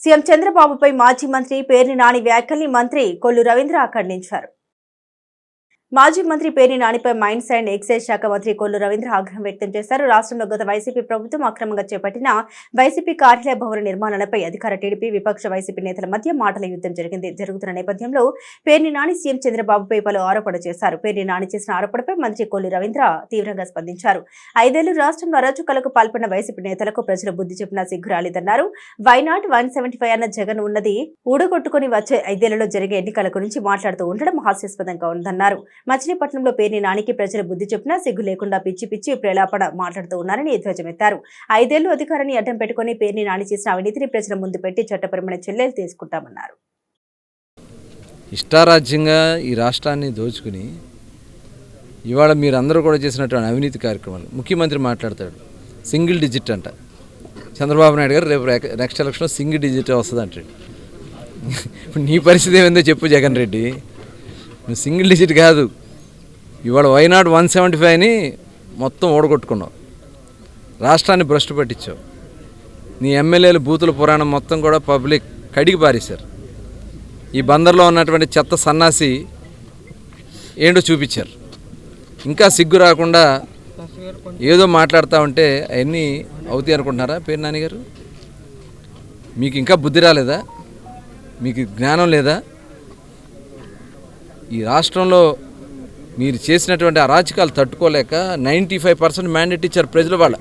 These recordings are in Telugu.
సీఎం చంద్రబాబుపై మాజీ మంత్రి పేర్ని నాని వ్యాఖ్యల్ని మంత్రి కొల్లు రవీంద్ర ఖండించారు. మాజీ మంత్రి పేర్ని నానిపై మైన్స్ అండ్ ఎక్సైజ్ శాఖ మంత్రి కొల్లు రవీంద్ర ఆగ్రహం వ్యక్తం చేశారు. రాష్ట్రంలో గత వైసీపీ ప్రభుత్వం అక్రమంగా చేపట్టిన వైసీపీ కార్యాలయ భవన నిర్మాణాలపై అధికార టీడీపీ విపక్ష వైసీపీ నేతల మధ్య మాటల యుద్ధం జరుగుతున్న నేపథ్యంలో పేర్ని నాని సీఎం చంద్రబాబుపై పలు ఆరోపణలు చేశారు. పేర్ని నాని చేసిన ఆరోపణపై మంత్రి కొల్లు రవీంద్ర తీవ్రంగా స్పందించారు. 5 ఏళ్లు రాష్ట్రంలో అరాచకాలకు పాల్పడిన వైసీపీ నేతలకు ప్రజలు బుద్ధి చెప్పినా సిగ్గు రాలేదన్నారు. వైనాట్ 175 అన్న జగన్ ఉన్నది ఊడగొట్టుకుని వచ్చే 5 ఏళ్లలో జరిగే ఎన్నికల గురించి మాట్లాడుతూ ఉండడం హాస్యాస్పదంగా ఉందన్నారు. మచిలీపట్నంలో పేర్ని నానికి ప్రజలు బుద్ధి చెప్పినా సిగ్గు లేకుండా పిచ్చి పిచ్చి ప్రేలాపన మాట్లాడుతూ ఉన్నారని ధ్వజమెత్తారు. 5 ఏళ్లు అధికారాన్ని అడ్డం పెట్టుకుని పేర్ని నాని చేసిన అవినీతిని ప్రజల ముందు పెట్టి చట్టపరమైన చర్యలు తీసుకుంటామన్నారు. ఇష్టారాజ్యంగా ఈ రాష్ట్రాన్ని దోచుకుని ఇవాళ మీరందరూ కూడా చేసినటువంటి అవినీతి కార్యక్రమాలు ముఖ్యమంత్రి మాట్లాడతాడు. సింగిల్ డిజిట్ అంట. చంద్రబాబు నాయుడు గారు రేపు నెక్స్ట్ ఎలక్షన్లో సింగిల్ డిజిట్ వస్తుంది అంటాడు. ఇప్పుడు నీ పరిస్థితి ఏమైందో చెప్పు జగన్ రెడ్డి. నువ్వు సింగిల్ డిజిట్ కాదు, ఇవాళ వైనాట్ 175ని మొత్తం ఓడగొట్టుకున్నావు. రాష్ట్రాన్ని భ్రష్టు పట్టించావు. నీ ఎమ్మెల్యేలు బూతుల పురాణం మొత్తం కూడా పబ్లిక్ కడిగి పారేశారు. ఈ బందర్లో ఉన్నటువంటి చెత్త సన్నాసి ఏంటో చూపించారు. ఇంకా సిగ్గు రాకుండా ఏదో మాట్లాడుతూ ఉంటే అవన్నీ అవుతాయి అనుకుంటున్నారా పేర్ని నాని గారు? మీకు ఇంకా బుద్ధి రాలేదా? మీకు జ్ఞానం లేదా? ఈ రాష్ట్రంలో మీరు చేసినటువంటి అరాచకాలు తట్టుకోలేక 95% మ్యాండేట్ ఇచ్చారు ప్రజలు. వాళ్ళ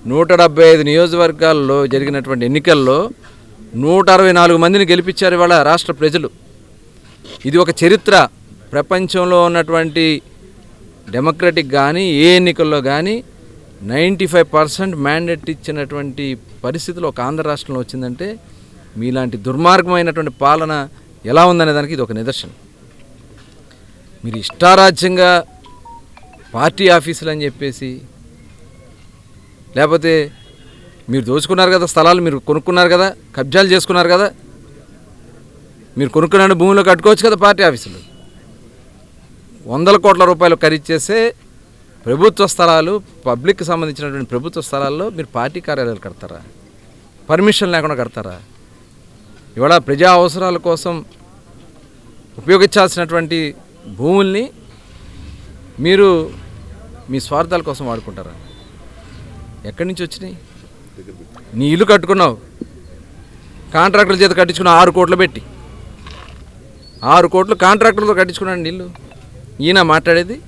175 నియోజకవర్గాల్లో జరిగినటువంటి ఎన్నికల్లో 164 మందిని గెలిపించారు ఇవాళ రాష్ట్ర ప్రజలు. ఇది ఒక చరిత్ర. ప్రపంచంలో ఉన్నటువంటి డెమోక్రటిక్ కానీ ఏ ఎన్నికల్లో కానీ 95% మ్యాండేట్ ఇచ్చినటువంటి పరిస్థితులు ఒక ఆంధ్ర రాష్ట్రంలో వచ్చిందంటే మీలాంటి దుర్మార్గమైనటువంటి పాలన ఎలా ఉందనే దానికి ఇది ఒక నిదర్శనం. మీరు ఇష్టారాజ్యంగా పార్టీ ఆఫీసులు అని చెప్పేసి, లేకపోతే మీరు దోచుకున్నారు కదా స్థలాలు, మీరు కొనుక్కున్నారు కదా, కబ్జాలు చేసుకున్నారు కదా, మీరు కొనుక్కున్న భూమిలో కట్టుకోవచ్చు కదా పార్టీ ఆఫీసులు. 100 కోట్ల రూపాయలు ఖరీదు చేసే ప్రభుత్వ స్థలాలు, పబ్లిక్కి సంబంధించినటువంటి ప్రభుత్వ స్థలాల్లో మీరు పార్టీ కార్యాలయాలు కడతారా? పర్మిషన్ లేకుండా కడతారా? ఇవాళ ప్రజా అవసరాల కోసం ఉపయోగించాల్సినటువంటి భూముల్ని మీరు మీ స్వార్థాల కోసం వాడుకుంటారా? ఎక్కడి నుంచి వచ్చినాయి? నీ ఇల్లు కట్టుకున్నావు, కాంట్రాక్టుల చేత కట్టించుకున్నావు 6 కోట్లు పెట్టి. 6 కోట్లు కాంట్రాక్టులతో కట్టించుకున్నాడు ఇల్లు. ఈయన మాట్లాడేది?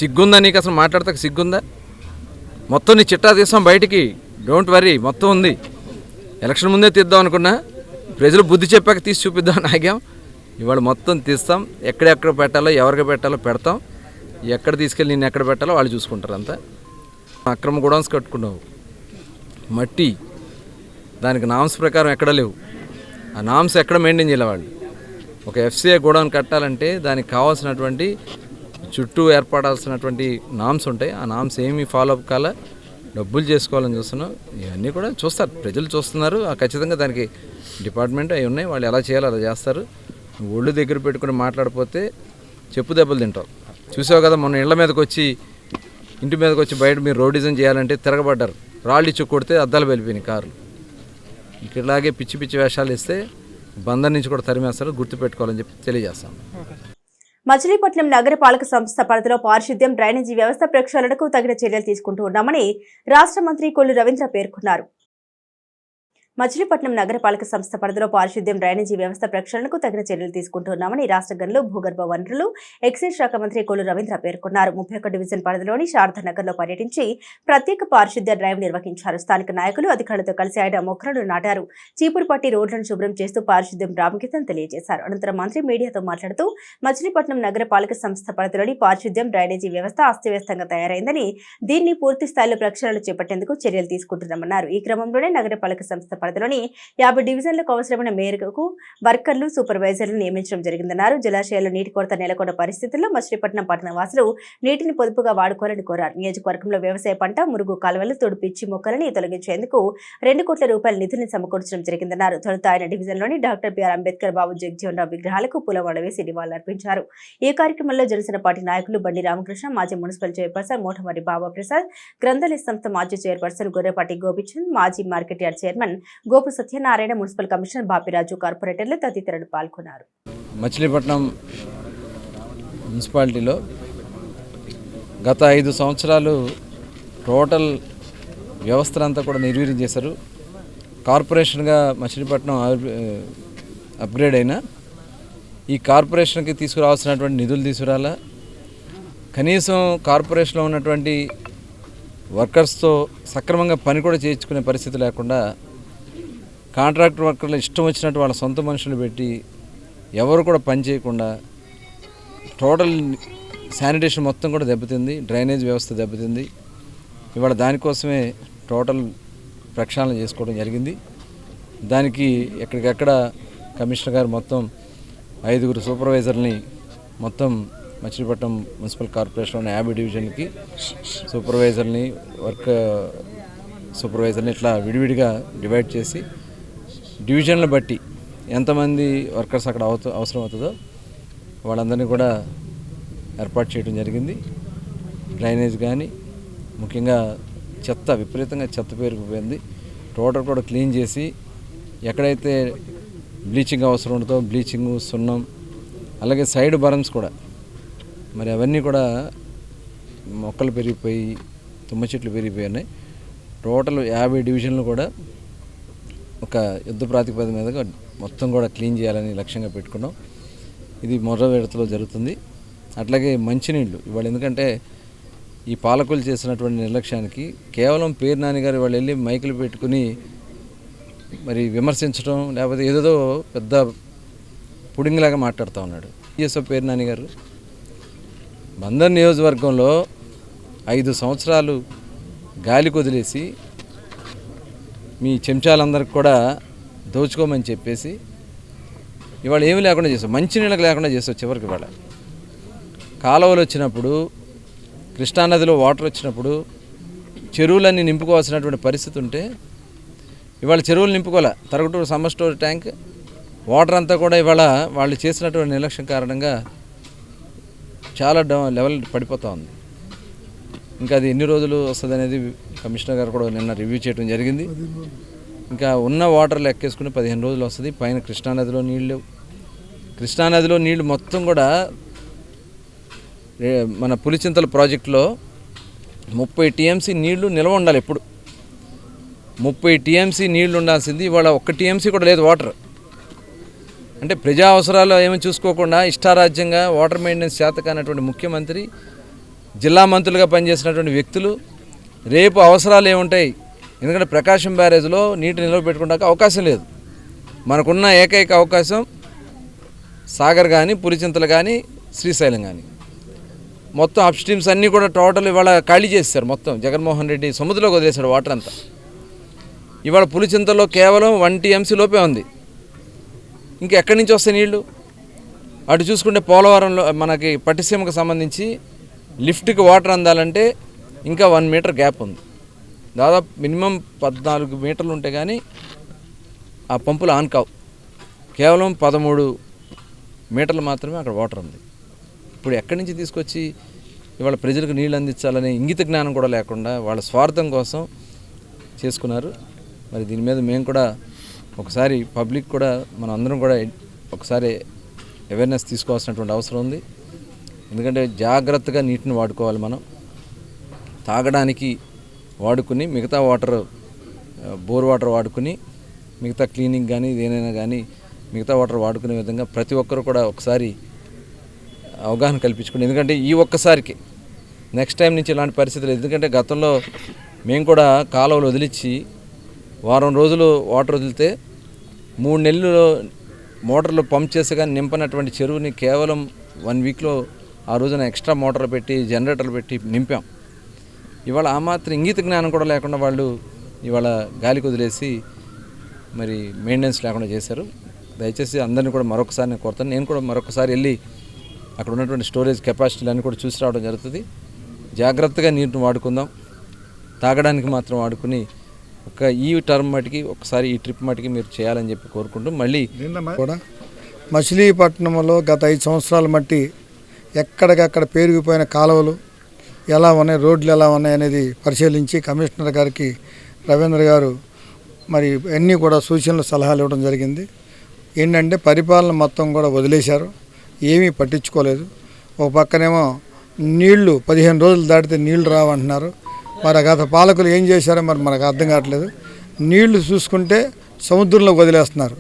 సిగ్గుందా నీకు? అసలు మాట్లాడతాక సిగ్గుందా? మొత్తం నీ చిట్టా తీస్తాం బయటికి, డోంట్ వరీ, మొత్తం ఉంది. ఎలక్షన్ ముందే తీద్దాం అనుకున్నా, ప్రజలు బుద్ధి చెప్పాక తీసి చూపిద్దామని ఆగాం. ఇవాళ మొత్తం తీస్తాం. ఎక్కడెక్కడ పెట్టాలో, ఎవరికి పెట్టాలో పెడతాం. ఎక్కడ తీసుకెళ్ళి నిన్ను ఎక్కడ పెట్టాలో వాళ్ళు చూసుకుంటారు. అంతా అక్రమ గోడౌన్స్ కట్టుకున్నావు, మట్టి, దానికి నామ్స్ ప్రకారం ఎక్కడ లేవు. ఆ నామ్స్ ఎక్కడ మెయింటైన్ చేయాలి వాళ్ళు? ఒక ఎఫ్సిఐ గోడౌన్ కట్టాలంటే దానికి కావాల్సినటువంటి చుట్టూ ఏర్పడాల్సినటువంటి నామ్స్ ఉంటాయి. ఆ నామ్స్ ఏమీ ఫాలో అప్ కాల, డబ్బులు చేసుకోవాలని చూస్తున్నాం. ఇవన్నీ కూడా చూస్తారు, ప్రజలు చూస్తున్నారు. ఖచ్చితంగా దానికి డిపార్ట్మెంట్ అవి ఉన్నాయి, వాళ్ళు ఎలా చేయాలో అలా చేస్తారు. ఒళ్ళు దగ్గర పెట్టుకుని మాట్లాడిపోతే చెప్పు దెబ్బలు తింటావు. చూసావు కదా మొన్న ఇంటి మీదకి వచ్చి బయట మీరు రోడిజం చేయాలంటే తిరగబడ్డారు. రాళ్ళు ఇచ్చి కొడితే అద్దాలు వెళ్ళిపోయినాయి కార్లు. ఇలాగే పిచ్చి పిచ్చి వేషాలు ఇస్తే బందర్ నుంచి కూడా తరిమేస్తారు, గుర్తుపెట్టుకోవాలని చెప్పి తెలియజేస్తాం. మచిలీపట్నం నగరపాలక సంస్థ పరిధిలో పారిశుద్ధ్యం, డ్రైనేజీ వ్యవస్థ ప్రక్షాళనకు తగిన చర్యలు తీసుకుంటూ ఉన్నామని రాష్ట్ర మంత్రి కొల్లు రవీంద్ర పేర్కొన్నారు. మచిలీపట్నం నగరపాలక సంస్థ పరిధిలో పారిశుద్ధ్యం, డ్రైనేజీ వ్యవస్థ ప్రక్షాళనకు తగిన చర్యలు తీసుకుంటున్నామని రాష్ట్ర గనులు, భూగర్భ వనరులు, ఎక్సైజ్ శాఖ మంత్రి కొల్లు రవీంద్ర పేర్కొన్నారు. 31 డివిజన్ పరిధిలోని శారదానగర్లో పర్యటించి ప్రత్యేక పారిశుద్ధ్య డ్రైవ్ నిర్వహించారు. స్థానిక నాయకులు, అధికారులతో కలిసి ఆయన మొక్కలను నాటారు. చీపురుపట్టి రోడ్లను శుభ్రం చేస్తూ పారిశుద్ధ్యం ప్రాముఖ్యతను తెలియజేశారు. అనంతరం మంత్రి మీడియాతో మాట్లాడుతూ మచిలీపట్నం నగరపాలక సంస్థ పరిధిలోని పారిశుద్ధ్యం, డ్రైనేజీ వ్యవస్థ అస్తవ్యస్తంగా తయారైందని, దీన్ని పూర్తి స్థాయిలో ప్రక్షాళన చేపట్టేందుకు చర్యలు తీసుకుంటున్నామన్నారు. ఈ క్రమంలోనే నగరపాలక సంస్థ పరిధిలోని 50 డివిజన్లకు అవసరమైన మేరకు వర్కర్లు, సూపర్వైజర్లు నియమించడం జరిగిందన్నారు. జలాశయాల్లో నీటి కొరత నెలకొన్న పరిస్థితుల్లో మచిలీపట్నం పట్టణ వాసులు నీటిని పొదుపుగా వాడుకోవాలని కోరారు. నియోజకవర్గంలో వ్యవసాయ పంట, మురుగు కాలువలు, తోడు పిచ్చి మొక్కలని తొలగించేందుకు 2 కోట్ల రూపాయల నిధులను సమకూర్చడం జరిగిందన్నారు. తొలుత ఆయన డివిజన్లోని డాక్టర్ బిఆర్ అంబేద్కర్, బాబు జగజీవన్ రావు విగ్రహాలకు పూలమాల వేసి నివాళులర్పించారు. ఈ కార్యక్రమంలో జనసేన పార్టీ నాయకులు బండి రామకృష్ణ, మాజీ మున్సిపల్ చైర్పర్సన్ మోటమరి బాబా ప్రసాద్, గ్రంథాలయ సంస్థ మాజీ చైర్పర్సన్ గొర్రెపాటి గోపిచంద్, మాజీ market yard chairman Gopu Satyanarayana, municipal commissioner Bapiraju, కార్పొరేటర్లు తదితరులు పాల్గొన్నారు. మచిలీపట్నం మున్సిపాలిటీలో గత 5 సంవత్సరాలు టోటల్ వ్యవస్థనంతా కూడా నిర్వీర్యం చేశారు. కార్పొరేషన్గా మచిలీపట్నం అప్గ్రేడ్ అయినా ఈ కార్పొరేషన్కి తీసుకురావాల్సినటువంటి నిధులు తీసుకురాలా, కనీసం కార్పొరేషన్లో ఉన్నటువంటి వర్కర్స్తో సక్రమంగా పని కూడా చేయించుకునే పరిస్థితి లేకుండా కాంట్రాక్టర్ వర్కర్లు ఇష్టం వచ్చినట్టు వాళ్ళ సొంత మనుషులు పెట్టి ఎవరు కూడా పని చేయకుండా టోటల్ శానిటేషన్ మొత్తం కూడా దెబ్బతింది, డ్రైనేజ్ వ్యవస్థ దెబ్బతింది. ఇవాళ దానికోసమే టోటల్ ప్రక్షాళన చేసుకోవడం జరిగింది. దానికి ఎక్కడికక్కడ కమిషనర్ గారు మొత్తం 5 సూపర్వైజర్ని మొత్తం మచిలీపట్నం మున్సిపల్ కార్పొరేషన్లోని 50 డివిజన్లకి సూపర్వైజర్ని, వర్క్ సూపర్వైజర్ని ఇట్లా విడివిడిగా డివైడ్ చేసి డివిజన్లు బట్టి ఎంతమంది వర్కర్స్ అక్కడ అవసరం అవుతుందో వాళ్ళందరినీ కూడా ఏర్పాటు చేయడం జరిగింది. డ్రైనేజ్ కానీ ముఖ్యంగా చెత్త విపరీతంగా చెత్త పేరుకుపోయింది. టోటల్ కూడా క్లీన్ చేసి ఎక్కడైతే బ్లీచింగ్ అవసరం ఉంటుందో బ్లీచింగు, సున్నం, అలాగే సైడ్ బరమ్స్ కూడా మరి అవన్నీ కూడా మొక్కలు పెరిగిపోయి తుమ్మ చెట్లు పెరిగిపోయి ఉన్నాయి. టోటల్ 50 డివిజన్లు కూడా ఒక యుద్ధ ప్రాతిపదిక మీదగా మొత్తం కూడా క్లీన్ చేయాలని లక్ష్యంగా పెట్టుకున్నాం. ఇది మొదటి విడతలో జరుగుతుంది. అట్లాగే మంచినీళ్ళు ఇవాళ ఎందుకంటే ఈ పాలకులు చేసినటువంటి నిర్లక్ష్యానికి కేవలం పేరు నానిగారు వాళ్ళు వెళ్ళి మైకులు పెట్టుకుని మరి విమర్శించడం, లేకపోతే ఏదో పెద్ద పుడింగిలాగా మాట్లాడుతూ ఉన్నాడు. ఈఎస్ఓ పేరు నానిగారు బందర్ నియోజకవర్గంలో 5 సంవత్సరాలు గాలి కొదిలేసి మీ చెంచాలందరికి కూడా దోచుకోమని చెప్పేసి ఇవాళ ఏమీ లేకుండా చేసావు, మంచినీళ్ళకి లేకుండా చేసావు. చివరికి ఇవాళ కాలువలు వచ్చినప్పుడు, కృష్ణానదిలో వాటర్ వచ్చినప్పుడు చెరువులన్నీ నింపుకోవాల్సినటువంటి పరిస్థితి ఉంటే ఇవాళ చెరువులు నింపుకోలే. తరగటూరు సమ్మర్ స్టోర్ ట్యాంక్ వాటర్ అంతా కూడా ఇవాళ వాళ్ళు చేసినటువంటి నిర్లక్ష్యం కారణంగా చాలా లెవెల్ పడిపోతూ ఉంది. ఇంకా అది ఎన్ని రోజులు వస్తుంది అనేది కమిషనర్ గారు కూడా నిన్న రివ్యూ చేయడం జరిగింది. ఇంకా ఉన్న వాటర్లు ఎక్కేసుకుని 15 రోజులు వస్తుంది. పైన కృష్ణానదిలో నీళ్ళు లేవు. కృష్ణానదిలో నీళ్లు మొత్తం కూడా మన పులిచింతల ప్రాజెక్టులో 30 టీఎంసీ నీళ్లు నిల్వ ఉండాలి. ఎప్పుడు 30 టీఎంసీ నీళ్లు ఉండాల్సింది ఇవాళ 1 టీఎంసీ కూడా లేదు వాటర్. అంటే ప్రజా అవసరాలు ఏమీ చూసుకోకుండా ఇష్టారాజ్యంగా వాటర్ మెయింటెనెన్స్ చేత కానటువంటి ముఖ్యమంత్రి, జిల్లా మంత్రులుగా పనిచేసినటువంటి వ్యక్తులు రేపు అవసరాలు ఏముంటాయి? ఎందుకంటే ప్రకాశం బ్యారేజ్లో నీటి నిల్వ పెట్టుకోవడానికి అవకాశం లేదు. మనకున్న ఏకైక అవకాశం సాగర్ కానీ, పులిచింతలు కానీ, శ్రీశైలం కానీ. మొత్తం అప్ స్ట్రీమ్స్ అన్నీ కూడా టోటల్ ఇవాళ ఖాళీ చేశారు. మొత్తం జగన్మోహన్ రెడ్డి సముద్రంలోకి వదిలేశాడు వాటర్ అంతా. ఇవాళ పులిచింతల్లో కేవలం 1 టీఎంసీ లోపే ఉంది. ఇంకా ఎక్కడి నుంచి వస్తాయి నీళ్లు? అటు చూసుకుంటే పోలవరంలో మనకి పట్టిసీమకు సంబంధించి లిఫ్ట్కి వాటర్ అందాలంటే ఇంకా 1 మీటర్ గ్యాప్ ఉంది. దాదాపు మినిమం 14 మీటర్లు ఉంటే కానీ ఆ పంపులు ఆన్ కావు. కేవలం 13 మీటర్లు మాత్రమే అక్కడ వాటర్ ఉంది. ఇప్పుడు ఎక్కడి నుంచి తీసుకొచ్చి ఇవాళ ప్రజలకు నీళ్ళు అందించాలనే ఇంగిత జ్ఞానం కూడా లేకుండా వాళ్ళ స్వార్థం కోసం చేసుకున్నారు. మరి దీని మీద మేము కూడా ఒకసారి పబ్లిక్ కూడా మనం అందరం కూడా ఒకసారి అవేర్నెస్ తీసుకోవాల్సినటువంటి అవసరం ఉంది. ఎందుకంటే జాగ్రత్తగా నీటిని వాడుకోవాలి. మనం తాగడానికి వాడుకుని మిగతా వాటర్ బోర్ వాటర్ వాడుకుని మిగతా క్లీనింగ్ కానీ ఏదైనా కానీ మిగతా వాటర్ వాడుకునే విధంగా ప్రతి ఒక్కరు కూడా ఒకసారి అవగాహన కల్పించుకోండి. ఎందుకంటే ఈ ఒక్కసారికి నెక్స్ట్ టైం నుంచి ఇలాంటి పరిస్థితులు, ఎందుకంటే గతంలో మేము కూడా కాలువలు వదిలించి వారం రోజులు వాటర్ వదిలితే 3 నెలలు మోటార్లు పంప్ చేసి కానీ నింపనటువంటి చెరువుని కేవలం 1 వీక్లో ఆ రోజున ఎక్స్ట్రా మోటార్లు పెట్టి జనరేటర్లు పెట్టి నింపాం. ఇవాళ ఆ మాత్రం ఇంగిత జ్ఞానం కూడా లేకుండా వాళ్ళు ఇవాళ గాలికి వదిలేసి మరి మెయింటెనెన్స్ లేకుండా చేశారు. దయచేసి అందరినీ కూడా మరొకసారి నేను కోరుతాను. నేను కూడా మరొకసారి వెళ్ళి అక్కడ ఉన్నటువంటి స్టోరేజ్ కెపాసిటీలన్నీ కూడా చూసి రావడం జరుగుతుంది. జాగ్రత్తగా నీటిని వాడుకుందాం. తాగడానికి మాత్రం వాడుకుని ఈ టర్మ్ మటుకి ఒకసారి ఈ ట్రిప్ మటుకి మీరు చేయాలని చెప్పి కోరుకుంటూ మళ్ళీ కూడా మచిలీపట్నంలో గత 5 సంవత్సరాల మట్టి ఎక్కడికక్కడ పేరుకుపోయిన కాలువలు ఎలా ఉన్నాయి, రోడ్లు ఎలా ఉన్నాయి అనేది పరిశీలించి కమిషనర్ గారికి రవీంద్ర గారు మరి అన్నీ కూడా సూచనలు సలహాలు ఇవ్వడం జరిగింది. ఏంటంటే పరిపాలన మొత్తం కూడా వదిలేశారు, ఏమీ పట్టించుకోలేదు. ఒక పక్కనేమో నీళ్లు 15 రోజులు దాటితే నీళ్లు రావంటున్నారు. మరి గత పాలకులు ఏం చేశారో మరి మనకు అర్థం కావట్లేదు. నీళ్లు చూసుకుంటే సముద్రంలో వదిలేస్తున్నారు.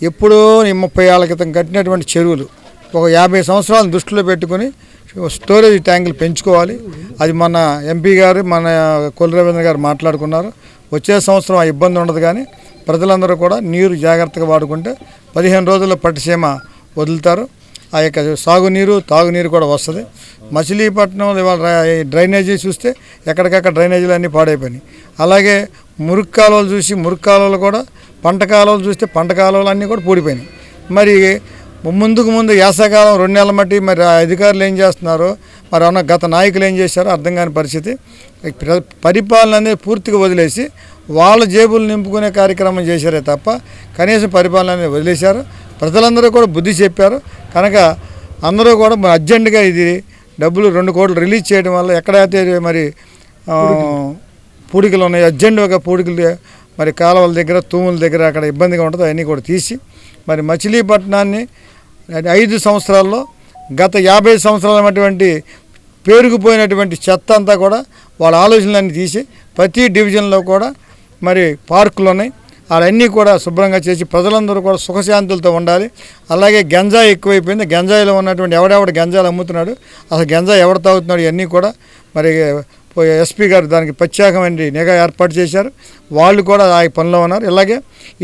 ఎప్పుడో 30 ఏళ్ల క్రితం కట్టినటువంటి చెరువులు ఒక 50 సంవత్సరాలను దృష్టిలో పెట్టుకుని స్టోరేజ్ ట్యాంకులు పెంచుకోవాలి. అది మన ఎంపీ గారు మన కొల్లు రవీంద్ర గారు మాట్లాడుకున్నారు. వచ్చే సంవత్సరం ఆ ఇబ్బంది ఉండదు, కానీ ప్రజలందరూ కూడా నీరు జాగ్రత్తగా వాడుకుంటే 15 రోజుల్లో పట్టిసీమ వదులుతారు. ఆ యొక్క సాగునీరు తాగునీరు కూడా వస్తుంది. మచిలీపట్నం ఇవాళ డ్రైనేజీ చూస్తే ఎక్కడికక్కడ డ్రైనేజీలు అన్నీ పాడైపోయినాయి. అలాగే మురుగు కాలువలు చూసి మురుగు కాలువలు కూడా, పంట కాలువలు చూస్తే పంట కాలువలు అన్నీ కూడా పూడిపోయినాయి. మరి ముందు యాసకాలం 2 నెలల మట్టి మరి అధికారులు ఏం చేస్తున్నారో, మరి అన్న గత నాయకులు ఏం చేశారో అర్థం కాని పరిస్థితి. పరిపాలన అనేది పూర్తిగా వదిలేసి వాళ్ళ జేబులు నింపుకునే కార్యక్రమం చేశారే తప్ప కనీసం పరిపాలన అనేది వదిలేశారు. ప్రజలందరూ కూడా బుద్ధి చెప్పారు. కనుక అందరూ కూడా అర్జెంటుగా ఇది డబ్బులు 2 కోట్లు రిలీజ్ చేయడం వల్ల ఎక్కడైతే మరి పూడికలు ఉన్నాయి, అర్జెంటుగా పూడికలు మరి కాలువల దగ్గర తూముల దగ్గర అక్కడ ఇబ్బందిగా ఉంటుందో అవన్నీ కూడా తీసి మరి మచిలీపట్నాన్ని 5 సంవత్సరాల్లో గత 50 సంవత్సరాలైనటువంటి పేరుకుపోయినటువంటి చెత్త అంతా కూడా వాళ్ళ ఆలోచనలన్నీ తీసి ప్రతి డివిజన్లో కూడా మరి పార్కులు ఉన్నాయి, అవన్నీ కూడా శుభ్రంగా చేసి ప్రజలందరూ కూడా సుఖశాంతులతో ఉండాలి. అలాగే గంజాయి ఎక్కువైపోయింది. గంజాయిలో ఉన్నటువంటి ఎవడెవడు గంజాయిలు అమ్ముతున్నాడు, అసలు గంజాయి ఎవడు తాగుతున్నాడు, ఇవన్నీ కూడా మరి ఎస్పీ గారు దానికి ప్రత్యేకమైన నిఘా ఏర్పాటు చేశారు. వాళ్ళు కూడా ఆ పనిలో ఉన్నారు. ఇలాగే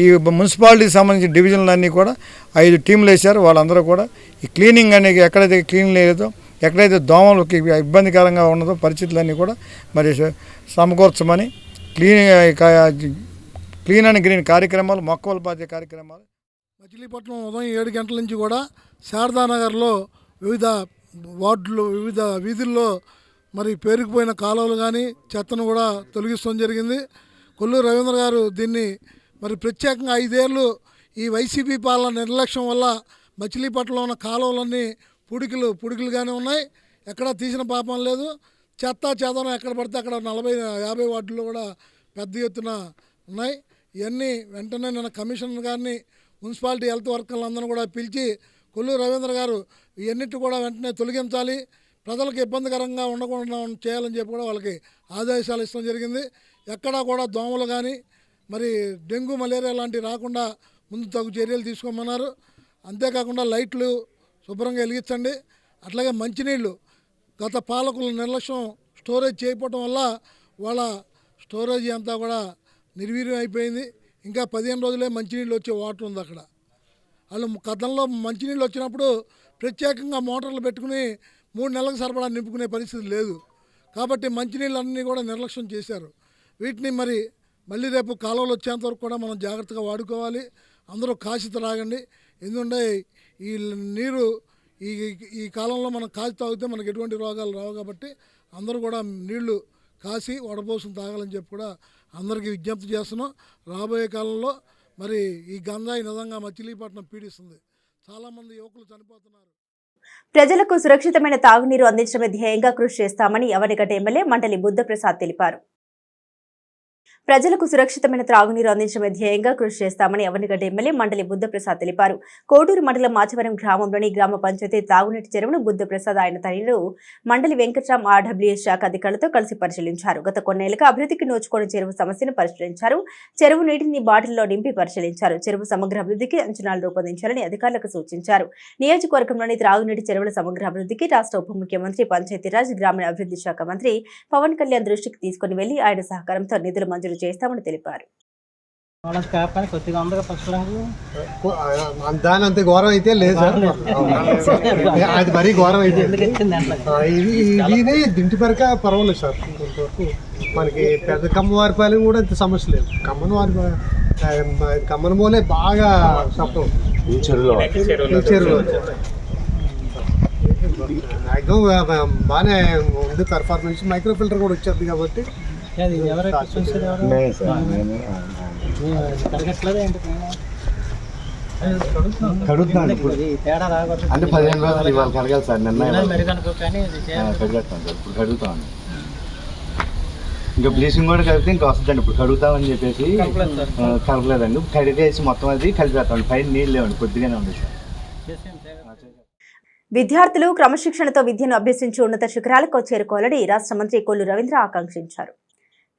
ఈ మున్సిపాలిటీకి సంబంధించిన డివిజన్లన్నీ కూడా 5 టీంలు వేశారు. వాళ్ళందరూ కూడా ఈ క్లీనింగ్ అనేది ఎక్కడైతే క్లీన్ లేదో, ఎక్కడైతే దోమలకి ఇబ్బందికరంగా ఉన్నదో పరిస్థితులన్నీ కూడా మరి సమకూర్చమని క్లీన్ అండ్ గ్రీన్ కార్యక్రమాలు, మొక్కలు పాతే కార్యక్రమాలు. మచిలీపట్నం ఉదయం 7 గంటల నుంచి కూడా శారదానగర్లో వివిధ వార్డులు, వివిధ వీధుల్లో మరి పేరుకుపోయిన కాలువలు కానీ చెత్తను కూడా తొలగిస్తడం జరిగింది. కొల్లు రవీంద్ర గారు దీన్ని మరి ప్రత్యేకంగా 5 ఏళ్ళు ఈ వైసీపీ పాలన నిర్లక్ష్యం వల్ల మచిలీపట్నంలో ఉన్న కాలువలన్నీ పూడికలుగానే ఉన్నాయి. ఎక్కడా తీసిన పాపం లేదు. చెదనం ఎక్కడ పడితే అక్కడ 40-50 వార్డుల్లో కూడా పెద్ద ఎత్తున ఉన్నాయి. ఇవన్నీ వెంటనే నేను కమిషనర్ గారిని, మున్సిపాలిటీ హెల్త్ వర్కర్లందరూ కూడా పిలిచి కొల్లు రవీంద్ర గారు ఇవన్నిటి కూడా వెంటనే తొలగించాలి, ప్రజలకు ఇబ్బందికరంగా ఉండకుండా చేయాలని చెప్పి కూడా వాళ్ళకి ఆదేశాలు ఇవ్వడం జరిగింది. ఎక్కడా కూడా దోమలు కానీ మరి డెంగ్యూ మలేరియా లాంటివి రాకుండా ముందు తగు చర్యలు తీసుకోమన్నారు. అంతేకాకుండా లైట్లు శుభ్రంగా వెలిగించండి. అట్లాగే మంచినీళ్ళు గత పాలకుల నిర్లక్ష్యం స్టోరేజ్ చేయకపోవడం వల్ల వాళ్ళ స్టోరేజ్ అంతా కూడా నిర్వీర్యం అయిపోయింది. ఇంకా 15 రోజులే మంచినీళ్ళు వచ్చే వాటర్ ఉంది అక్కడ. వాళ్ళు గతంలో మంచినీళ్ళు వచ్చినప్పుడు ప్రత్యేకంగా మోటార్లు పెట్టుకుని 3 నెలలకు సరిపడా నింపుకునే పరిస్థితి లేదు. కాబట్టి మంచినీళ్ళన్నీ కూడా నిర్లక్ష్యం చేశారు. వీటిని మరి మళ్ళీ రేపు కాలువలు వచ్చేంత వరకు కూడా మనం జాగ్రత్తగా వాడుకోవాలి. అందరూ కాసి త్రాగండి. ఎందుకంటే ఈ నీరు ఈ కాలంలో మనం కాసి తాగితే మనకు ఎటువంటి రోగాలు రావు. కాబట్టి అందరూ కూడా నీళ్లు కాసి వడపోసులు తాగాలని చెప్పి కూడా అందరికీ విజ్ఞప్తి చేస్తున్నాం. రాబోయే కాలంలో మరి ఈ గంజాయి నిజంగా మచిలీపట్నం పీడిస్తుంది. చాలామంది యువకులు చనిపోతున్నారు. ప్రజలకు సురక్షితమైన తాగునీరు అందించడమే ధ్యేయంగా కృషి చేస్తామని అవనిగడ్డ ఎమ్మెల్యే మండలి బుద్ధప్రసాద్ తెలిపారు. ప్రజలకు సురక్షితమైన త్రాగునీరు అందించడమే ధ్యేయంగా కృషి చేస్తామని అవనిగడ్డ ఎమ్మెల్యే మండలి బుద్ధప్రసాద్ తెలిపారు. కోడూరు మండలం మాచవరం గ్రామంలోని గ్రామ పంచాయతీ తాగునీటి చెరువును బుద్ధప్రసాద్ ఆయన తనయుడు మండలి వెంకట్రామ్ ఆర్డబ్ల్యూఎస్ శాఖ అధికారులతో కలిసి పరిశీలించారు. గత కొన్నేళ్లుగా అభివృద్ధికి నోచుకోని చెరువు సమస్యను పరిశీలించారు. చెరువు నీటిని బాటిల్లో నింపి పరిశీలించారు. చెరువు సమగ్ర అభివృద్ధికి అంచనాలు రూపొందించాలని అధికారులకు సూచించారు. నియోజకవర్గంలోని త్రాగునీటి చెరువుల సమగ్ర అభివృద్ధికి రాష్ట్ర ఉప ముఖ్యమంత్రి, పంచాయతీరాజ్, గ్రామీణ అభివృద్ధి శాఖ మంత్రి పవన్ కళ్యాణ్ దృష్టికి తీసుకుని వెళ్లి ఆయన సహకారంతో నిధులు మంజూరు చేస్తామని తెలిపారు. దాని అంత ఘోరం అయితే లేదు సార్, అది మరీ ఘోరం అయితే ఇది దింటి పరక పర్వాలేదు సార్. మనకి పెద్ద కమ్మవారిపాలెం కూడా ఇంత సమస్య లేదు. కమ్మనమూలే బాగా సఫలం ఈ చెరువులో మ్యాక్సిమం బాగానే ఉంది పర్ఫార్మెన్స్. మైక్రో ఫిల్టర్ కూడా వచ్చేది కాబట్టి అంటే 15 రోజులు ఇవాళ కడగాలి సార్. నిన్న ఇప్పుడు కడుగుతాను. ఇంకా బ్లీచింగ్ కూడా కలిపితే ఇంకా వస్తుందండి. ఇప్పుడు కడుగుతామని చెప్పేసి కలపలేదండి. కడిగేసి మొత్తం అది కలిపేస్తామండి. పైన నీళ్ళు లేవండి, కొద్దిగానే ఉంది సార్. విద్యార్థులు క్రమశిక్షణతో విద్యను అభ్యసించి ఉన్నత శిఖరాలకు చేరుకోవాలని రాష్ట్ర మంత్రి కొల్లు రవీంద్ర ఆకాంక్షించారు.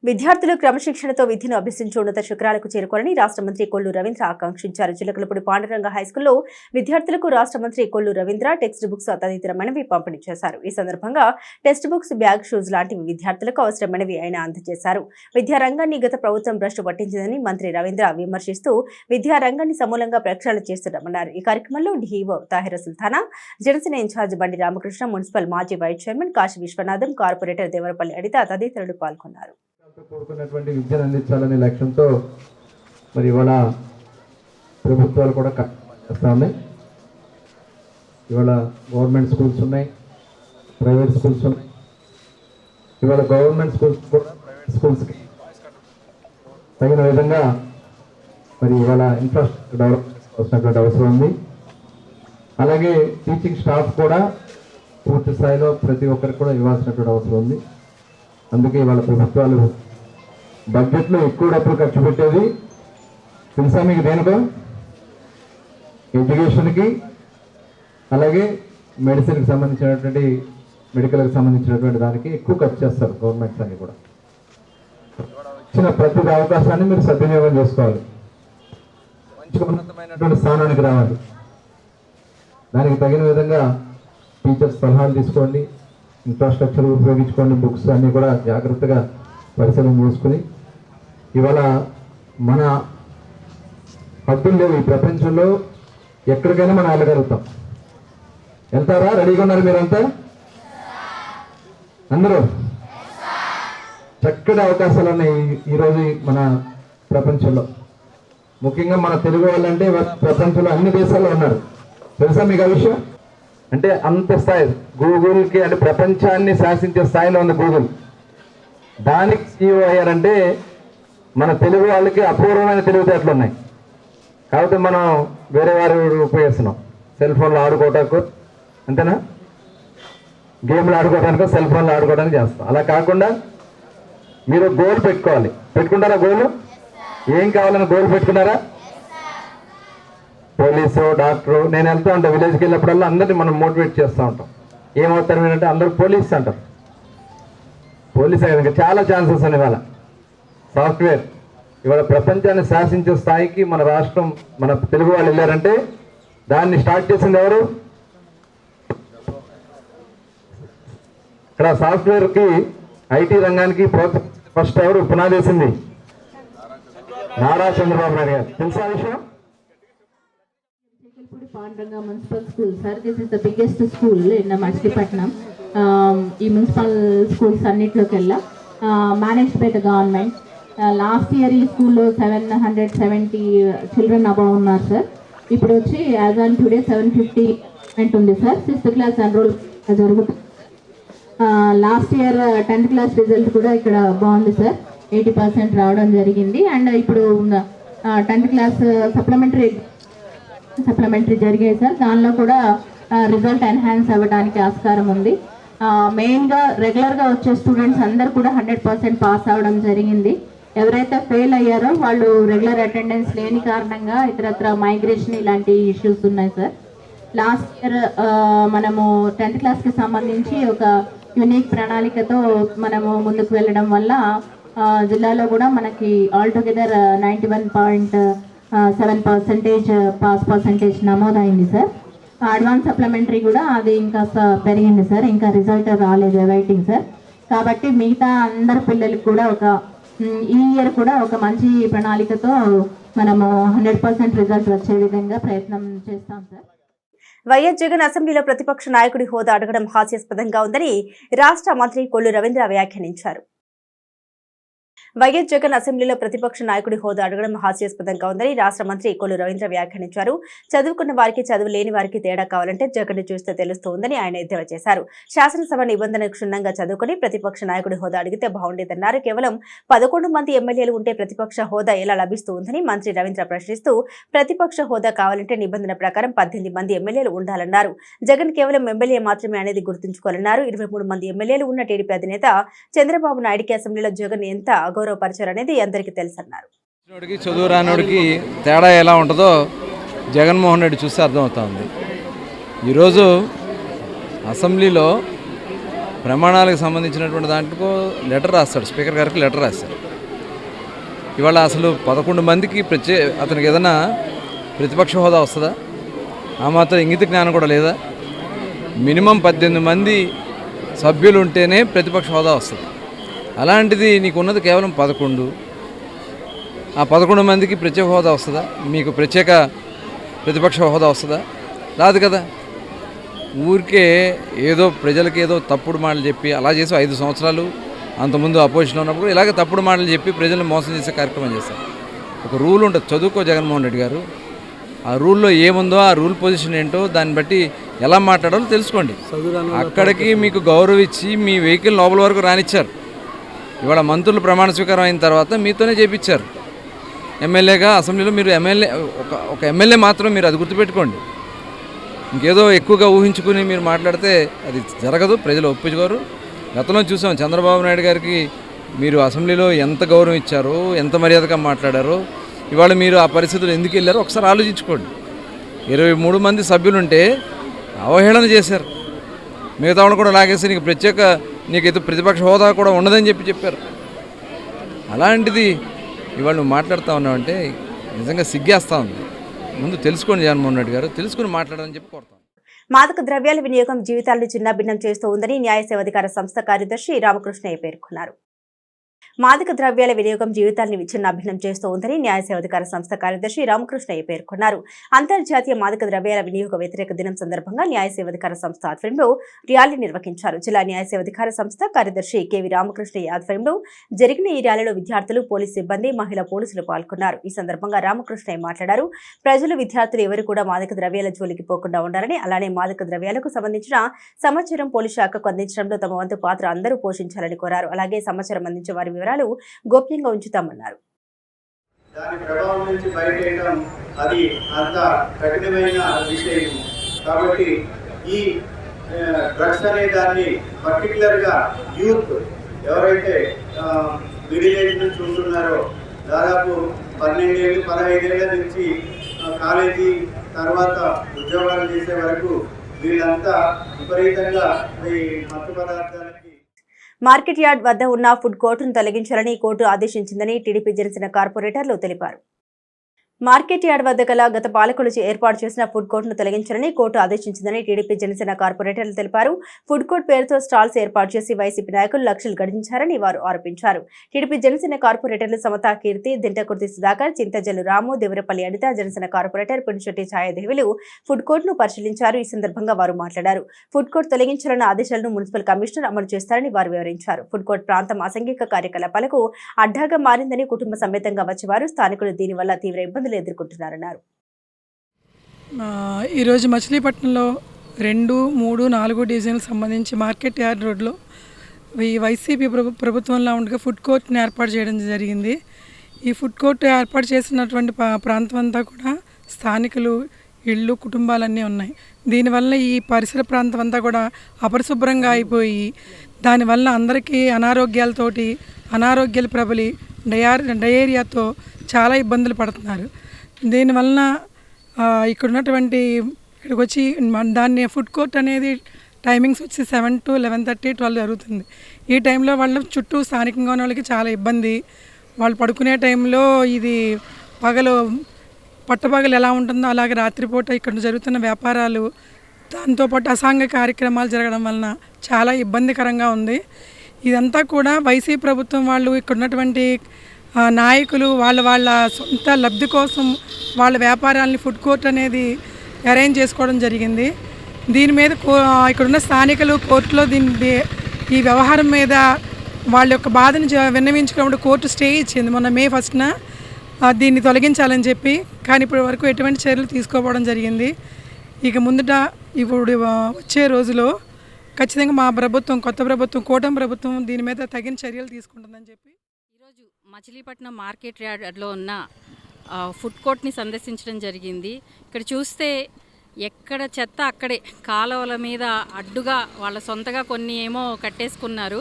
విద్యార్థులు క్రమశిక్షణతో విద్యను అభ్యసించి ఉన్నత శిఖరాలకు చేరుకోవాలని రాష్ట్ర మంత్రి కొల్లు రవీంద్ర ఆకాంక్షించారు. చిలకలపూడి పాండురంగ హైస్కూల్లో విద్యార్థులకు రాష్ట్ర మంత్రి కొల్లు రవీంద్ర టెక్స్ట్ బుక్స్ తదితరమైనవి పంపిణీ చేశారు. ఈ సందర్భంగా టెక్స్ట్ బుక్స్, బ్యాగ్, షూస్ లాంటివి విద్యార్థులకు అవసరమైనవి ఆయన అందజేశారు. విద్యారంగాన్ని గత ప్రభుత్వం భ్రష్టు పట్టించిందని మంత్రి రవీంద్ర విమర్శిస్తూ విద్యారంగాన్ని సమూలంగా ప్రక్షాళన చేస్తున్నామన్నారు. ఈ కార్యక్రమంలో DEO Tahira Sultana, Janasena incharge Bandi Ramakrishna, municipal మాజీ vice chairman Kashi Viswanatham, corporator Devarapalli Anitha తదితరులు పాల్గొన్నారు. కూడుకున్నటువంటి విద్యను అందించాలనే లక్ష్యంతో మరి ఇవాళ ప్రభుత్వాలు కూడా చేస్తూ ఉన్నాయి. ఇవాళ గవర్నమెంట్ స్కూల్స్ ఉన్నాయి, ప్రైవేట్ స్కూల్స్ ఉన్నాయి. ఇవాళ గవర్నమెంట్ స్కూల్స్ కూడా ప్రైవేట్ స్కూల్స్కి తగిన విధంగా మరి ఇవాళ ఇన్ఫ్రాస్ట్రక్చర్ డెవలప్ చేసుకోవాల్సినటువంటి అవసరం ఉంది. అలాగే టీచింగ్ స్టాఫ్ కూడా పూర్తి స్థాయిలో ప్రతి ఒక్కరికి కూడా ఇవ్వాల్సినటువంటి అవసరం ఉంది. అందుకే ఇవాళ ప్రభుత్వాలు బడ్జెట్లో ఎక్కువ డబ్బులు ఖర్చు పెట్టేది తెలుసా మీకు? దేనికో? ఎడ్యుకేషన్కి, అలాగే మెడిసిన్కి సంబంధించినటువంటి మెడికల్కి సంబంధించినటువంటి దానికి ఎక్కువ ఖర్చు చేస్తారు గవర్నమెంట్స్ అన్ని కూడా. ఇచ్చిన ప్రతి అవకాశాన్ని మీరు సద్వినియోగం చేసుకోవాలి, మంచి ఉన్నతమైనటువంటి స్థానానికి రావాలి. దానికి తగిన విధంగా టీచర్స్ సలహాలు తీసుకోండి, ఇన్ఫ్రాస్ట్రక్చర్ ఉపయోగించుకోండి, బుక్స్ అన్నీ కూడా జాగ్రత్తగా పరిశీలన చేసుకుని ఇవాళ మన హద్దులు లేవు. ఈ ప్రపంచంలో ఎక్కడికైనా మనం వెళ్ళగలుగుతాం. వెళ్తారా? రెడీగా ఉన్నారు మీరంతా? అందరూ చక్కటి అవకాశాలు ఉన్నాయి ఈరోజు మన ప్రపంచంలో. ముఖ్యంగా మన తెలుగు వాళ్ళంటే ప్రపంచంలో అన్ని దేశాల్లో ఉన్నారు. తెలుసా మీకు ఆ విషయం? అంటే అంత స్థాయి గూగుల్కి, అంటే ప్రపంచాన్ని శాసించే స్థాయిలో ఉంది గూగుల్. దానికి CEO అయ్యారంటే మన తెలుగు వాళ్ళకి అపూర్వమైన తెలివితేటలు ఉన్నాయి. కాబట్టి మనం వేరే వారు ఉపయోగిస్తున్నాం. సెల్ ఫోన్లో ఆడుకోవటానికి, అంతేనా? గేమ్లు ఆడుకోవడానికో సెల్ ఫోన్లో ఆడుకోవడానికి చేస్తాం. అలా కాకుండా మీరు గోల్ పెట్టుకోవాలి. పెట్టుకుంటారా గోల్? ఏం కావాలని గోల్ పెట్టుకున్నారా? Police, doctor. నేను వెళ్తూ ఉంటాను విలేజ్కి వెళ్ళినప్పుడల్లా అందరినీ మనం మోటివేట్ చేస్తూ ఉంటాం. ఏమవుతారు ఏంటంటే అందరూ పోలీస్ అంటారు. పోలీస్ అయ్యాక చాలా ఛాన్సెస్ అని ఇవాళ సాఫ్ట్వేర్ ఇవాళ ప్రపంచాన్ని శాసించే స్థాయికి మన రాష్ట్రం, మన తెలుగు వాళ్ళు వెళ్ళారంటే దాన్ని స్టార్ట్ చేసింది ఎవరు? ఇక్కడ సాఫ్ట్వేర్కి, ఐటీ రంగానికి ఫస్ట్ ఎవరు పునాదేసింది? నారా చంద్రబాబు నాయుడు గారు. తెలుసా విషయం? Panduranga Municipal School, sir. This is the biggest school in Machilipatnam. ఈ మున్సిపల్ స్కూల్స్ అన్నిట్లోకెల్లా managed by the government. Last year ఈ స్కూల్లో 770 చిల్డ్రన్ అబౌవ్ ఉన్నారు సార్. ఇప్పుడు వచ్చి యాజ్ ఆన్ టుడే 750 ఉంది సార్. 6th క్లాస్ ఎన్రోల్ జరుగుతుంది. Last year 10th class result కూడా ఇక్కడ బాగుంది సార్, 80% రావడం జరిగింది. అండ్ ఇప్పుడు 10th క్లాస్ సప్లిమెంటరీ జరిగాయి సార్. దానిలో కూడా రిజల్ట్ ఎన్హాన్స్ అవ్వడానికి ఆస్కారం ఉంది. మెయిన్గా రెగ్యులర్గా వచ్చే స్టూడెంట్స్ అందరు కూడా 100% పాస్ అవ్వడం జరిగింది. ఎవరైతే ఫెయిల్ అయ్యారో వాళ్ళు రెగ్యులర్ అటెండెన్స్ లేని కారణంగా ఇతరత్ర మైగ్రేషన్ ఇలాంటి ఇష్యూస్ ఉన్నాయి సార్. లాస్ట్ ఇయర్ మనము 10th క్లాస్కి సంబంధించి ఒక యూనిక్ ప్రణాళికతో మనము ముందుకు వెళ్ళడం వల్ల జిల్లాలో కూడా మనకి ఆల్టుగెదర్ 91.7% పాస్ పర్సంటేజ్ నమోదైంది సార్. అడ్వాన్స్ సప్లిమెంటరీ కూడా అది ఇంకా పెరిగింది సార్. ఇంకా రిజల్ట్ రాలేదు, వెయిటింగ్ సార్. కాబట్టి మిగతా అందరు పిల్లలకి కూడా ఈ ఇయర్ కూడా ఒక మంచి ప్రణాళికతో మనము 100% రిజల్ట్ వచ్చే విధంగా ప్రయత్నం చేస్తాం సార్. వైఎస్ జగన్ అసెంబ్లీలో ప్రతిపక్ష నాయకుడి హోదా అడగడం హాస్యాస్పదంగా ఉందని రాష్ట్ర మంత్రి కొల్లు రవీంద్ర వ్యాఖ్యానించారు. వైఎస్ జగన్ అసెంబ్లీలో ప్రతిపక్ష నాయకుడి హోదా అడగడం హాస్యాస్పదంగా ఉందని రాష్ట్ర మంత్రి కొల్లు రవీంద్ర వ్యాఖ్యానించారు. చదువుకున్న వారికి చదువు లేని వారికి తేడా కావాలంటే జగన్ చూస్తే తెలుస్తోందని ఆయన ఎద్దేవా చేశారు. శాసనసభ నిబంధనలు క్షుణ్ణంగా చదువుకుని ప్రతిపక్ష నాయకుడి హోదా అడిగితే బాగుండేదన్నారు. కేవలం 11 మంది ఎమ్మెల్యేలు ఉంటే ప్రతిపక్ష హోదా ఎలా లభిస్తుందని మంత్రి రవీంద్ర ప్రశ్నిస్తూ ప్రతిపక్ష హోదా కావాలంటే నిబంధన ప్రకారం 18 మంది ఎమ్మెల్యేలు ఉండాలన్నారు. జగన్ కేవలం ఎమ్మెల్యే మాత్రమే అనేది గుర్తుంచుకోవాలన్నారు. 23 మంది ఎమ్మెల్యేలు ఉన్న టీడీపీ అధినేత చంద్రబాబు నాయుడికి అసెంబ్లీలో జగన్ ఎంత అగౌరవపరిచారనేది అందరికీ తెలుసన్నారు. చదువు రానోడికి తేడా ఎలా ఉంటుందో జగన్మోహన్ రెడ్డి చూస్తే అర్థమవుతుంది. ఈరోజు అసెంబ్లీలో ప్రమాణాలకు సంబంధించినటువంటి దాంట్లో లెటర్ రాస్తాడు, స్పీకర్ గారికి లెటర్ రాస్తాడు. ఇవాళ అసలు 11 మందికి అతనికి ఏదైనా ప్రతిపక్ష హోదా వస్తుందా? ఆ మాత్రం ఇంగిత జ్ఞానం కూడా లేదా? మినిమం 18 మంది సభ్యులు ఉంటేనే ప్రతిపక్ష హోదా వస్తుంది. అలాంటిది నీకు ఉన్నది కేవలం 11. ఆ 11 మందికి ప్రత్యేక హోదా వస్తుందా? మీకు ప్రత్యేక ప్రతిపక్ష హోదా వస్తుందా? రాదు కదా. ఊరికే ఏదో ప్రజలకి ఏదో తప్పుడు మాటలు చెప్పి అలా చేసి 5 సంవత్సరాలు అంతకుముందు అపోజిషన్లో ఉన్నప్పుడు ఇలాగే తప్పుడు మాటలు చెప్పి ప్రజలను మోసం చేసే కార్యక్రమం చేస్తారు. ఒక రూల్ ఉంటుంది, చదువుకో జగన్మోహన్ రెడ్డి గారు. ఆ రూల్లో ఏముందో ఆ రూల్ పొజిషన్ ఏంటో దాన్ని బట్టి ఎలా మాట్లాడాలో తెలుసుకోండి. అక్కడికి మీకు గౌరవం ఇచ్చి మీ వెహికల్ లోపల వరకు రానిచ్చారు. ఇవాళ మంత్రులు ప్రమాణ స్వీకారం అయిన తర్వాత మీతోనే చేపించారు. ఎమ్మెల్యేగా అసెంబ్లీలో మీరు ఒక ఎమ్మెల్యే మాత్రం మీరు అది గుర్తుపెట్టుకోండి. ఇంకేదో ఎక్కువగా ఊహించుకుని మీరు మాట్లాడితే అది జరగదు, ప్రజలు ఒప్పుకోరు. గతంలో చూసాం చంద్రబాబు నాయుడు గారికి మీరు అసెంబ్లీలో ఎంత గౌరవం ఇచ్చారో, ఎంత మర్యాదగా మాట్లాడారో. ఇవాళ మీరు ఆ పరిస్థితులు ఎందుకు వెళ్ళారో ఒకసారి ఆలోచించుకోండి. 23 మంది సభ్యులుంటే అవహేళన చేశారు. మిగతా వాళ్ళు కూడా లాగేసి నీకైతే ప్రతిపక్ష హోదా కూడా ఉండదని చెప్పారు. అలాంటిది ఇవాళ నువ్వు మాట్లాడుతూ ఉన్నావంటే నిజంగా సిగ్గేస్తూ ఉంది. ముందు తెలుసుకోండి జగన్మోహన్ రెడ్డి గారు, తెలుసుకుని మాట్లాడాలని చెప్పి కోరుతాను. మాదక ద్రవ్యాల వినియోగం జీవితాలను చిన్నాభిన్నం చేస్తూ ఉందని న్యాయ సేవాధికార సంస్థ కార్యదర్శి రామకృష్ణయ్య పేర్కొన్నారు. మాదక ద్రవ్యాల వినియోగం జీవితాలను విచ్ఛిన్నాభిన్నం చేస్తూ ఉందని న్యాయ సేవాధికార సంస్థ కార్యదర్శి రామకృష్ణయ్య పేర్కొన్నారు. అంతర్జాతీయ మాదక ద్రవ్యాల వినియోగ వ్యతిరేక దినం సందర్భంగా న్యాయ సేవాధికార సంస్థ ఆధ్వర్యంలో ర్యాలీ నిర్వహించారు. జిల్లా న్యాయ సేవాధికార సంస్థ కార్యదర్శి కెవి రామకృష్ణయ్య ఆధ్వర్యంలో జరిగిన ఈ ర్యాలీలో విద్యార్థులు, పోలీసు సిబ్బంది, మహిళా పోలీసులు పాల్గొన్నారు. ఈ సందర్భంగా రామకృష్ణయ్య మాట్లాడారు. ప్రజలు, విద్యార్థులు ఎవరు కూడా మాదక ద్రవ్యాల జోలికి పోకుండా ఉండాలని, అలానే మాదక ద్రవ్యాలకు సంబంధించిన సమాచారం పోలీసు శాఖకు అందించడంలో తమ వంతు పాత్ర అందరూ పోషించాలని కోరారు. అలాగే సమాచారం అందించే వారి వివరాలు గోప్యంగా ఉంచుతామన్నారు. దాని ప్రభావం నుంచి బయటేయడం అది అంత కఠినమైన విషయం. కాబట్టి ఈ డ్రగ్స్ అనే దాన్ని పర్టికులర్గా యూత్ ఎవరైతే మిడిల్ ఏజ్ నుంచి ఉంటున్నారో, దాదాపు 12 ఏళ్ళు 15 ఏళ్ళ నుంచి కాలేజీ తర్వాత ఉద్యోగాలు చేసే వరకు వీళ్ళంతా విపరీతంగా ఈ మత్తు పదార్థాలకి. మార్కెట్ యార్డ్ వద్ద ఉన్న ఫుడ్ కోర్టును తొలగించాలని కోర్టు ఆదేశించిందని టీడీపీ జనసేన కార్పొరేటర్లు తెలిపారు. మార్కెట్ యార్డ్ వద్ద గల గత పాలకులు ఏర్పాటు చేసిన ఫుడ్ కోర్టును తొలగించాలని కోర్టు ఆదేశించిందని టీడీపీ జనసేన కార్పొరేటర్లు తెలిపారు. ఫుడ్ కోర్ట్ పేరుతో స్టాల్స్ ఏర్పాటు చేసి వైసీపీ నాయకులు లక్షలు గడించారని వారు ఆరోపించారు. టీడీపీ జనసేన కార్పొరేటర్లు సమతా కీర్తి, దింటకుర్తి సుధాకర్, చింతజల్లు రాము, దేవరపల్లి అనిత, జనసేన కార్పొరేటర్ పినిశెట్టి ఛాయాదేవులు ఫుడ్ కోర్టును పరిశీలించారు. ఈ సందర్భంగా వారు మాట్లాడారు. ఫుడ్ కోర్ట్ తొలగించాలన్న ఆదేశాలను మున్సిపల్ కమిషనర్ అమలు చేస్తారని వారు వివరించారు. ఫుడ్ కోర్ట్ ప్రాంతం అసాంఘిక కార్యకలాపాలకు అడ్డాగా మారిందని, కుటుంబ సమేతంగా వచ్చేవారు స్థానికులు దీనివల్ల తీవ్ర ఇబ్బందులు ఎదుర్కొంటున్నారన్నారు. ఈరోజు మచిలీపట్నంలో 2, 3, 4 డివిజన్లకు సంబంధించి మార్కెట్ యార్డ్ రోడ్లో ఈ వైసీపీ ప్రభుత్వంలో ఉండగా ఫుడ్ కోర్ట్ని ఏర్పాటు చేయడం జరిగింది. ఈ ఫుడ్ కోర్ట్ ఏర్పాటు చేసినటువంటి ప్రాంతం అంతా కూడా స్థానికులు ఇళ్ళు, కుటుంబాలన్నీ ఉన్నాయి. దీనివల్ల ఈ పరిసర ప్రాంతం అంతా కూడా అపరిశుభ్రంగా అయిపోయి దానివల్ల అందరికీ అనారోగ్యాలు ప్రబలి డయేరియాతో చాలా ఇబ్బందులు పడుతున్నారు. దీనివలన ఇక్కడ ఉన్నటువంటి ఇక్కడికి వచ్చి దాన్ని ఫుడ్ కోర్ట్ అనేది టైమింగ్స్ వచ్చి 7 to 11:30, 12 జరుగుతుంది. ఈ టైంలో వాళ్ళ చుట్టూ స్థానికంగా ఉన్న వాళ్ళకి చాలా ఇబ్బంది. వాళ్ళు పడుకునే టైంలో ఇది పట్టపగలు ఎలా ఉంటుందో అలాగే రాత్రిపూట ఇక్కడ జరుగుతున్న వ్యాపారాలు, దాంతోపాటు అసాంఘిక కార్యక్రమాలు జరగడం వలన చాలా ఇబ్బందికరంగా ఉంది. ఇదంతా కూడా వైసీపీ ప్రభుత్వం వాళ్ళు ఇక్కడ ఉన్నటువంటి నాయకులు వాళ్ళ సొంత లబ్ధి కోసం వాళ్ళ వ్యాపారాలని ఫుడ్ కోర్ట్ అనేది అరేంజ్ చేసుకోవడం జరిగింది. దీని మీద ఇక్కడున్న స్థానికులు కోర్టులో ఈ వ్యవహారం మీద వాళ్ళ యొక్క బాధను విన్నవించుకున్నప్పుడు కోర్టు స్టే ఇచ్చింది మొన్న May 1న దీన్ని తొలగించాలని చెప్పి. కానీ ఇప్పటి వరకు ఎటువంటి చర్యలు తీసుకోవడం జరిగింది. ఇక ముందుట ఇప్పుడు వచ్చే రోజులో ఖచ్చితంగా మా ప్రభుత్వం, కొత్త ప్రభుత్వం, కూటమి ప్రభుత్వం దీని మీద తగిన చర్యలు తీసుకుంటుందని చెప్పి. ఈరోజు మచిలీపట్నం మార్కెట్ యార్డ్లో ఉన్న ఫుడ్ కోర్ట్ని సందర్శించడం జరిగింది. ఇక్కడ చూస్తే ఎక్కడ చెత్త అక్కడే కాలువల మీద అడ్డుగా వాళ్ళ సొంతగా కొన్ని ఏమో కట్టేసుకున్నారు.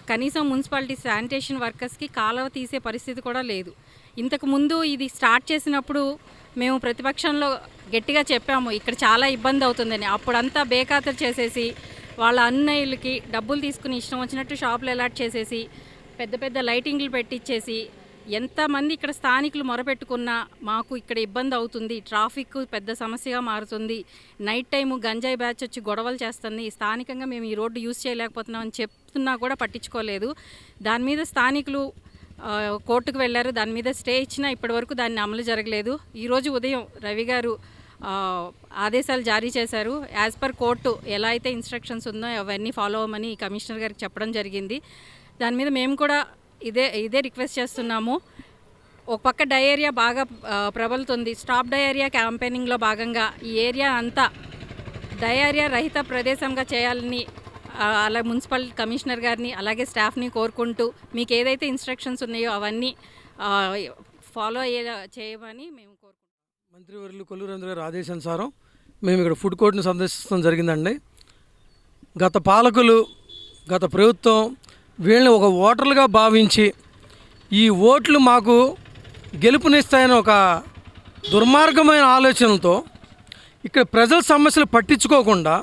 కనీసం మున్సిపాలిటీ శానిటేషన్ వర్కర్స్కి కాలువ తీసే పరిస్థితి కూడా లేదు. ఇంతకు ముందు ఇది స్టార్ట్ చేసినప్పుడు మేము ప్రతిపక్షంలో గట్టిగా చెప్పాము ఇక్కడ చాలా ఇబ్బంది అవుతుందని. అప్పుడంతా బేఖాతరు చేసేసి వాళ్ళ అన్నయ్యలకి డబ్బులు తీసుకుని ఇష్టం వచ్చినట్టు షాపులు అలాట్ చేసేసి పెద్ద పెద్ద లైటింగ్లు పెట్టించేసి ఎంతమంది ఇక్కడ స్థానికులు మొరపెట్టుకున్నా మాకు ఇక్కడ ఇబ్బంది అవుతుంది, ట్రాఫిక్ పెద్ద సమస్యగా మారుతుంది, నైట్ టైము గంజాయి బ్యాచ్ వచ్చి గొడవలు చేస్తుంది, స్థానికంగా మేము ఈ రోడ్డు యూజ్ చేయలేకపోతున్నాం అని చెప్తున్నా కూడా పట్టించుకోలేదు. దాని మీద స్థానికులు కోర్టుకు వెళ్ళారు. దాని మీద స్టే ఇచ్చినా ఇప్పటివరకు దాన్ని అమలు జరగలేదు. ఈరోజు ఉదయం రవి గారు ఆదేశాలు జారీ చేశారు. యాజ్ పర్ కోర్టు ఎలా అయితే ఇన్స్ట్రక్షన్స్ ఉందో అవన్నీ ఫాలో అవ్వమని కమిషనర్ గారికి చెప్పడం జరిగింది. దాని మీద మేము కూడా ఇదే రిక్వెస్ట్ చేస్తున్నాము. ఒక పక్క డయేరియా బాగా ప్రబలుతుంది. స్టాప్ డయేరియా క్యాంపెయినింగ్లో భాగంగా ఈ ఏరియా అంతా డయేరియా రహిత ప్రదేశంగా చేయాలని అలా మున్సిపల్ కమిషనర్ గారిని అలాగే స్టాఫ్ని కోరుకుంటూ మీకు ఏదైతే ఇన్స్ట్రక్షన్స్ ఉన్నాయో అవన్నీ ఫాలో చేయమని మేము కోరుకుంటున్నాం. మంత్రివర్యులు కొల్లు రవీంద్ర గారి ఆదేశానుసారం మేము ఇక్కడ ఫుడ్ కోర్ట్ని సందర్శించడం జరిగిందండి. గత పాలకులు, గత ప్రభుత్వం వీళ్ళని ఒక ఓటర్లుగా భావించి ఈ ఓట్లు మాకు గెలుపునిస్తాయని ఒక దుర్మార్గమైన ఆలోచనలతో ఇక్కడ ప్రజల సమస్యలు పట్టించుకోకుండా,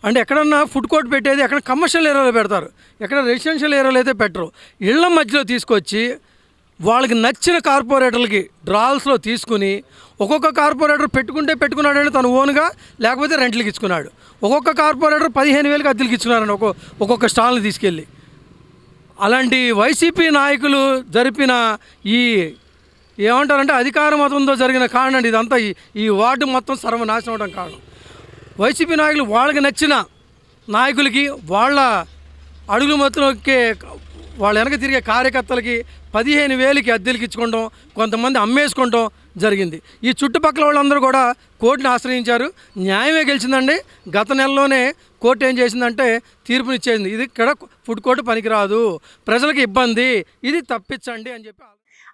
అంటే ఎక్కడన్నా ఫుడ్ కోర్ట్ పెట్టేది ఎక్కడ కమర్షియల్ ఏరియాలో పెడతారు, ఎక్కడ రెసిడెన్షియల్ ఏరియాలో అయితే పెట్టరు. ఇళ్ల మధ్యలో తీసుకొచ్చి వాళ్ళకి నచ్చిన కార్పొరేటర్లకి డ్రాల్స్లో తీసుకుని ఒక్కొక్క కార్పొరేటర్ పెట్టుకున్నాడని తను ఓన్గా, లేకపోతే రెంట్లకి ఇచ్చుకున్నాడు. ఒక్కొక్క కార్పొరేటర్ 15,000కి అద్దెలకి ఇచ్చుకున్నారని ఒక్కొక్క స్టాల్ని తీసుకెళ్ళి. అలాంటి వైసీపీ నాయకులు జరిపిన ఈ ఏమంటారంటే అధికార మతంతో జరిగిన కారణం ఇదంతా. ఈ వార్డు మొత్తం సర్వనాశనం అవడం కారణం వైసీపీ నాయకులు. వాళ్ళకి నచ్చిన నాయకులకి, వాళ్ళ అడుగుల మధ్యలోకి వాళ్ళ వెనక తిరిగే కార్యకర్తలకి 15,000కి అద్దెలకి ఇచ్చుకోవడం, కొంతమంది అమ్మేసుకోవడం జరిగింది. ఈ చుట్టుపక్కల వాళ్ళందరూ కూడా కోర్టుని ఆశ్రయించారు. న్యాయమే గెలిచిందండి. గత నెలలోనే కోర్టు ఏం చేసిందంటే తీర్పునిచ్చేసింది, ఇది ఇక్కడ ఫుడ్ కోర్టు పనికిరాదు, ప్రజలకు ఇబ్బంది, ఇది తప్పించండి అని చెప్పి.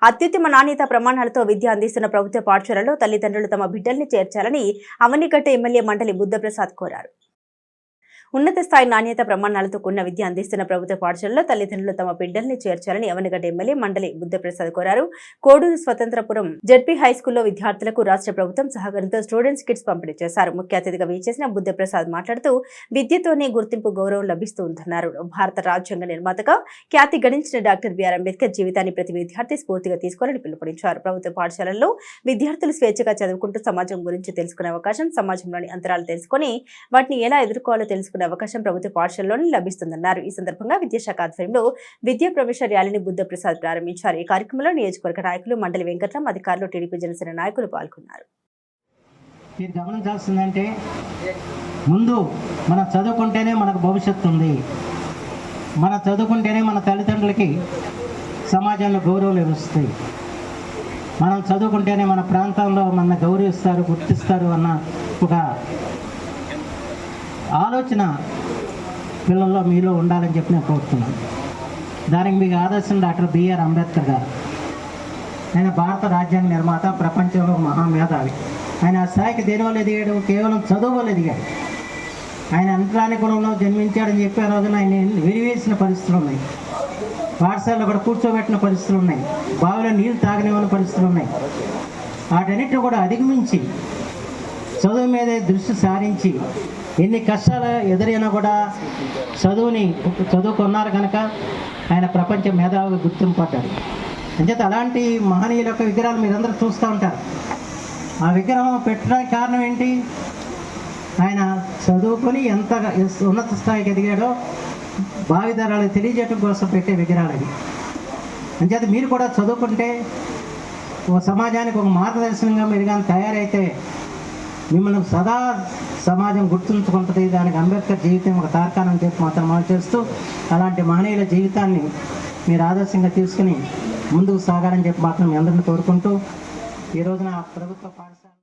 అత్యుత్తమ నాణ్యత ప్రమాణాలతో విద్య అందిస్తున్న ప్రభుత్వ పాఠశాలలో తల్లిదండ్రులు తమ బిడ్డల్ని చేర్చాలని అవనిగడ్డ ఎమ్మెల్యే మండలి బుద్ధప్రసాద్ కోరారు. ఉన్నత స్థాయి నాణ్యత ప్రమాణాలతో కూడిన విద్య అందిస్తున్న ప్రభుత్వ పాఠశాలలో తల్లిదండ్రులు తమ బిడ్డల్ని చేర్చాలని అవనిగడ్డ ఎమ్మెల్యే మండలి బుద్ధప్రసాద్ కోరారు. కోడూరు స్వతంత్రపురం జడ్పీ హైస్కూల్లో విద్యార్థులకు రాష్ట్ర ప్రభుత్వం సహకారంతో స్టూడెంట్స్ కిట్స్ పంపిణీ చేశారు. ముఖ్య అతిథిగా విచ్చేసిన బుద్ధప్రసాద్ మాట్లాడుతూ విద్యతోనే గుర్తింపు, గౌరవం లభిస్తుందన్నారు. భారత రాజ్యాంగ నిర్మాతగా ఖ్యాతి గణించిన డాక్టర్ బిఆర్ అంబేద్కర్ జీవితాన్ని ప్రతి విద్యార్థి స్ఫూర్తిగా తీసుకోవాలని పిలుపునిచ్చారు. ప్రభుత్వ పాఠశాలల్లో విద్యార్థులు స్వేచ్ఛగా చదువుకుంటూ సమాజం గురించి తెలుసుకునే అవకాశం, సమాజంలోని అంతరాలు తెలుసుకుని వాటిని ఎలా ఎదుర్కోవాలో తెలుసుకునే అవకాశం ప్రభుత్వ పాఠశాలలోనే లభిస్తుందన్నారు. ఈ సందర్భంగా విద్యాశాఖ ఆధ్వర్యంలో విద్యా ప్రవేశ ర్యాలీని బుద్ధప్రసాద్ ప్రారంభించారు. ఈ కార్యక్రమంలో నియోజకవర్గ నాయకులు, మండలి వెంకట్రాం, అధికారులు, టీడీపీ జనసేన నాయకులు పాల్గొన్నారు. మీరు గమనించాల్సిందంటే ముందు మనం చదువుకుంటేనే మనకు భవిష్యత్తు ఉంది. మనం చదువుకుంటేనే మన తల్లిదండ్రులకి సమాజంలో గౌరవం లభిస్తుంది. మనం చదువుకుంటేనే మన ప్రాంతంలో మన గౌరవిస్తారు, గుర్తిస్తారు అన్న ఒక ఆలోచన పిల్లల్లో మీలో ఉండాలని చెప్పి నేను కోరుతున్నాను. దానికి మీకు ఆదర్శం డాక్టర్ బిఆర్ అంబేద్కర్ గారు. ఆయన భారత రాజ్యాంగ నిర్మాత, ప్రపంచంలో మహామేధావి. ఆయన ఆ స్థాయికి దేనివల్ల ఎదిగాడు? కేవలం చదువు వల్ల ఎదిగాడు. ఆయన అంతరాని కులంలో జన్మించాడని చెప్పి ఆ రోజున ఆయన వెలివేసిన పరిస్థితులు ఉన్నాయి. పాఠశాలలో కూడా కూర్చోబెట్టిన పరిస్థితులు ఉన్నాయి. బావిలో నీళ్ళు తాగనివ్వని పరిస్థితులు ఉన్నాయి. వాటన్నిటిని కూడా అధిగమించి చదువు మీదే దృష్టి సారించి ఎన్ని కష్టాలు ఎదురైనా కూడా చదువుకున్నారు కనుక ఆయన ప్రపంచ మేధావిగా గుర్తింపడ్డాడు. అంచేత అలాంటి మహనీయుల యొక్క విగ్రహాలు మీరందరూ చూస్తూ ఉంటారు. ఆ విగ్రహం పెట్టడానికి కారణం ఏంటి? ఆయన చదువుకొని ఎంత ఉన్నత స్థాయికి ఎదిగాడో భావితరాలకు తెలియజేయడం కోసం పెట్టే విగ్రహాలు అవి. అంచేత మీరు కూడా చదువుకుంటే ఓ సమాజానికి ఒక మార్గదర్శనంగా మీరు కానీ తయారైతే మిమ్మల్ని సదా సమాజం గుర్తుంచుకుంటుంది. దానికి అంబేద్కర్ జీవితం ఒక తార్కాణం చెప్పి మాత్రం మనం చేస్తూ అలాంటి మహనీయుల జీవితాన్ని మీరు ఆదర్శంగా తీసుకుని ముందుకు సాగాలని చెప్పి మాత్రం మీ అందరిని కోరుకుంటూ ఈ రోజున ప్రభుత్వ పాఠశాల